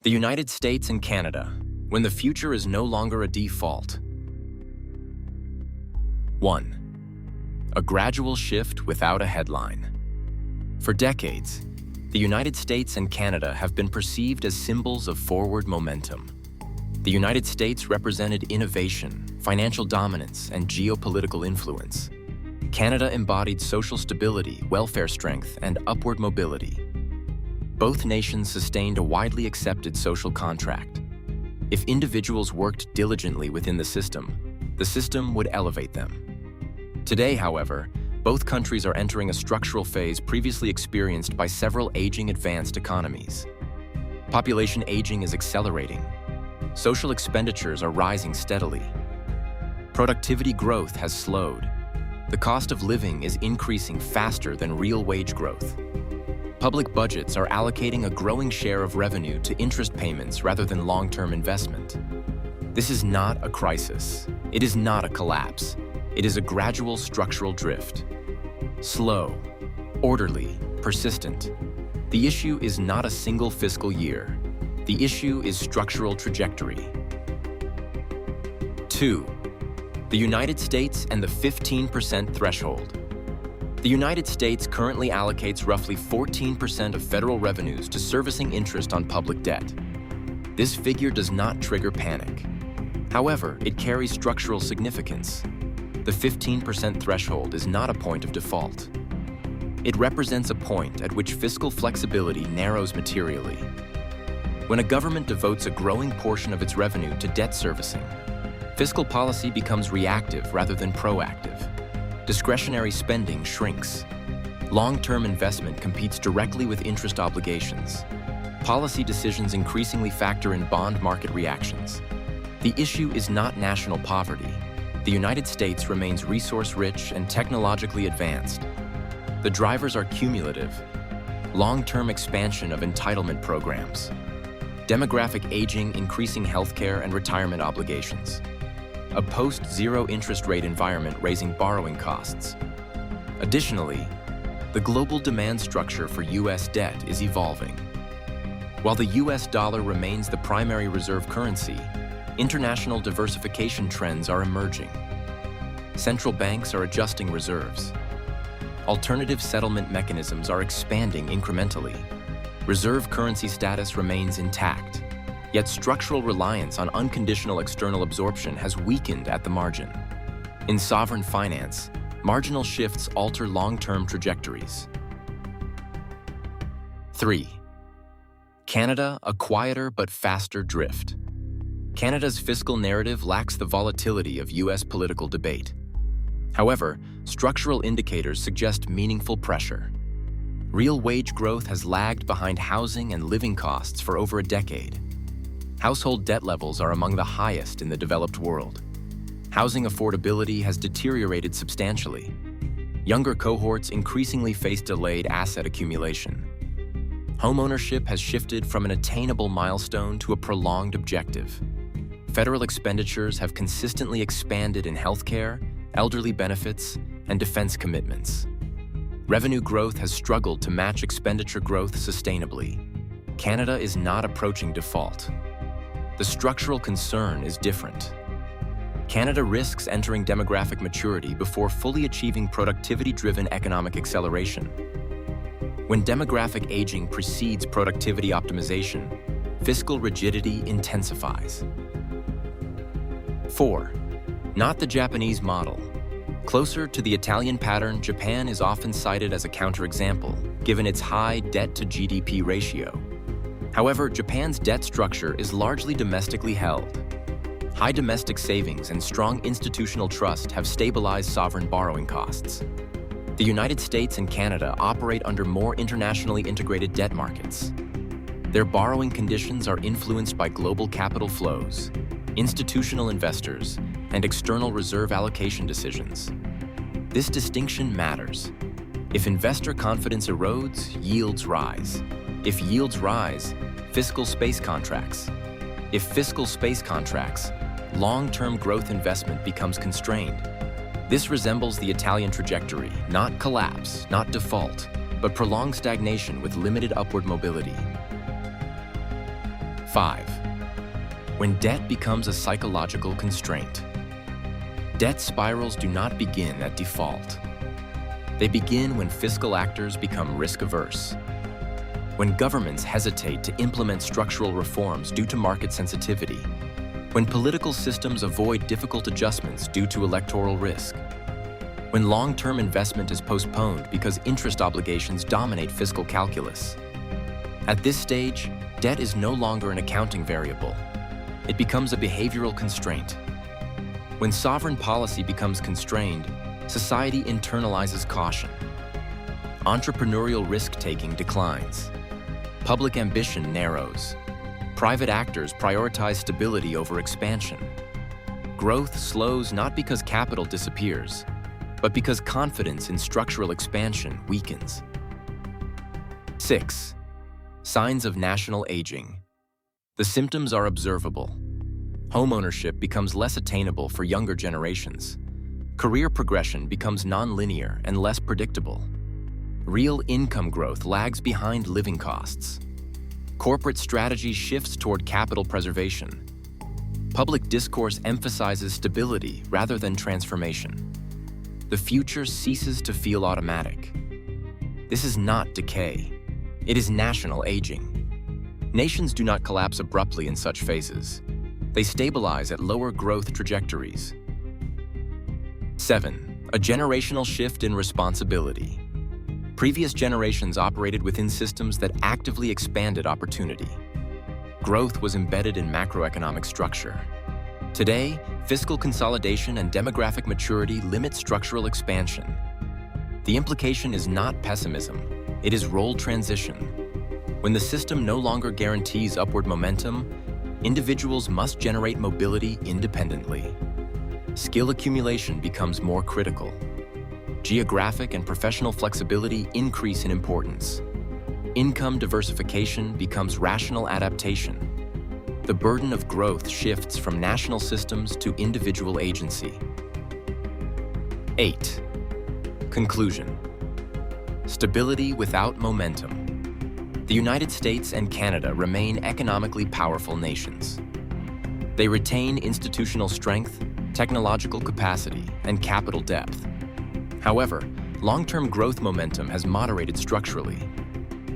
The United States and Canada, when the future is no longer a default. 1. A gradual shift without a headline. For decades, the United States and Canada have been perceived as symbols of forward momentum. The United States represented innovation, financial dominance, and geopolitical influence. Canada embodied social stability, welfare strength, and upward mobility. Both nations sustained a widely accepted social contract. If individuals worked diligently within the system would elevate them. Today, however, both countries are entering a structural phase previously experienced by several aging advanced economies. Population aging is accelerating. Social expenditures are rising steadily. Productivity growth has slowed. The cost of living is increasing faster than real wage growth. Public budgets are allocating a growing share of revenue to interest payments rather than long-term investment. This is not a crisis. It is not a collapse. It is a gradual structural drift. Slow, orderly, persistent. The issue is not a single fiscal year. The issue is structural trajectory. 2. The United States and the 15% threshold. The United States currently allocates roughly 14% of federal revenues to servicing interest on public debt. This figure does not trigger panic. However, it carries structural significance. The 15% threshold is not a point of default. It represents a point at which fiscal flexibility narrows materially. When a government devotes a growing portion of its revenue to debt servicing, fiscal policy becomes reactive rather than proactive. Discretionary spending shrinks. Long-term investment competes directly with interest obligations. Policy decisions increasingly factor in bond market reactions. The issue is not national poverty. The United States remains resource-rich and technologically advanced. The drivers are cumulative. Long-term expansion of entitlement programs. Demographic aging increasing healthcare and retirement obligations. A post-zero interest rate environment raising borrowing costs. Additionally, the global demand structure for U.S. debt is evolving. While the U.S. dollar remains the primary reserve currency, international diversification trends are emerging. Central banks are adjusting reserves. Alternative settlement mechanisms are expanding incrementally. Reserve currency status remains intact. Yet structural reliance on unconditional external absorption has weakened at the margin. In sovereign finance, marginal shifts alter long-term trajectories. 3. Canada, a quieter but faster drift. Canada's fiscal narrative lacks the volatility of U.S. political debate. However, structural indicators suggest meaningful pressure. Real wage growth has lagged behind housing and living costs for over a decade. Household debt levels are among the highest in the developed world. Housing affordability has deteriorated substantially. Younger cohorts increasingly face delayed asset accumulation. Homeownership has shifted from an attainable milestone to a prolonged objective. Federal expenditures have consistently expanded in healthcare, elderly benefits, and defense commitments. Revenue growth has struggled to match expenditure growth sustainably. Canada is not approaching default. The structural concern is different. Canada risks entering demographic maturity before fully achieving productivity-driven economic acceleration. When demographic aging precedes productivity optimization, fiscal rigidity intensifies. 4. Not the Japanese model. Closer to the Italian pattern, Japan is often cited as a counterexample, given its high debt-to-GDP ratio. However, Japan's debt structure is largely domestically held. High domestic savings and strong institutional trust have stabilized sovereign borrowing costs. The United States and Canada operate under more internationally integrated debt markets. Their borrowing conditions are influenced by global capital flows, institutional investors, and external reserve allocation decisions. This distinction matters. If investor confidence erodes, yields rise. If yields rise, fiscal space contracts. If fiscal space contracts, long-term growth investment becomes constrained. This resembles the Italian trajectory, not collapse, not default, but prolonged stagnation with limited upward mobility. 5. When debt becomes a psychological constraint. Debt spirals do not begin at default. They begin when fiscal actors become risk-averse, when governments hesitate to implement structural reforms due to market sensitivity, when political systems avoid difficult adjustments due to electoral risk, when long-term investment is postponed because interest obligations dominate fiscal calculus. At this stage, debt is no longer an accounting variable. It becomes a behavioral constraint. When sovereign policy becomes constrained, society internalizes caution. Entrepreneurial risk-taking declines. Public ambition narrows. Private actors prioritize stability over expansion. Growth slows not because capital disappears, but because confidence in structural expansion weakens. 6. Signs of national aging. The symptoms are observable. Homeownership becomes less attainable for younger generations. Career progression becomes non-linear and less predictable. Real income growth lags behind living costs. Corporate strategy shifts toward capital preservation. Public discourse emphasizes stability rather than transformation. The future ceases to feel automatic. This is not decay. It is national aging. Nations do not collapse abruptly in such phases. They stabilize at lower growth trajectories. 7. A generational shift in responsibility. Previous generations operated within systems that actively expanded opportunity. Growth was embedded in macroeconomic structure. Today, fiscal consolidation and demographic maturity limit structural expansion. The implication is not pessimism, it is role transition. When the system no longer guarantees upward momentum, individuals must generate mobility independently. Skill accumulation becomes more critical. Geographic and professional flexibility increase in importance. Income diversification becomes rational adaptation. The burden of growth shifts from national systems to individual agency. 8. Conclusion. Stability without momentum. The United States and Canada remain economically powerful nations. They retain institutional strength, technological capacity, and capital depth. However, long-term growth momentum has moderated structurally.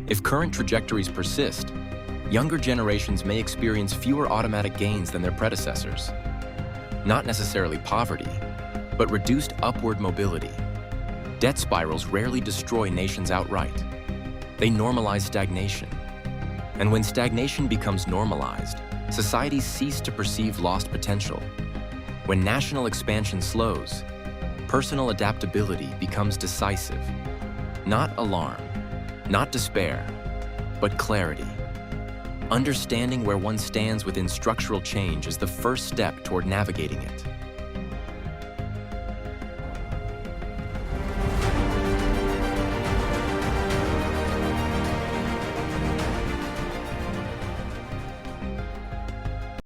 If current trajectories persist, younger generations may experience fewer automatic gains than their predecessors. Not necessarily poverty, but reduced upward mobility. Debt spirals rarely destroy nations outright. They normalize stagnation. And when stagnation becomes normalized, societies cease to perceive lost potential. When national expansion slows, personal adaptability becomes decisive. Not alarm, not despair, but clarity. Understanding where one stands within structural change is the first step toward navigating it.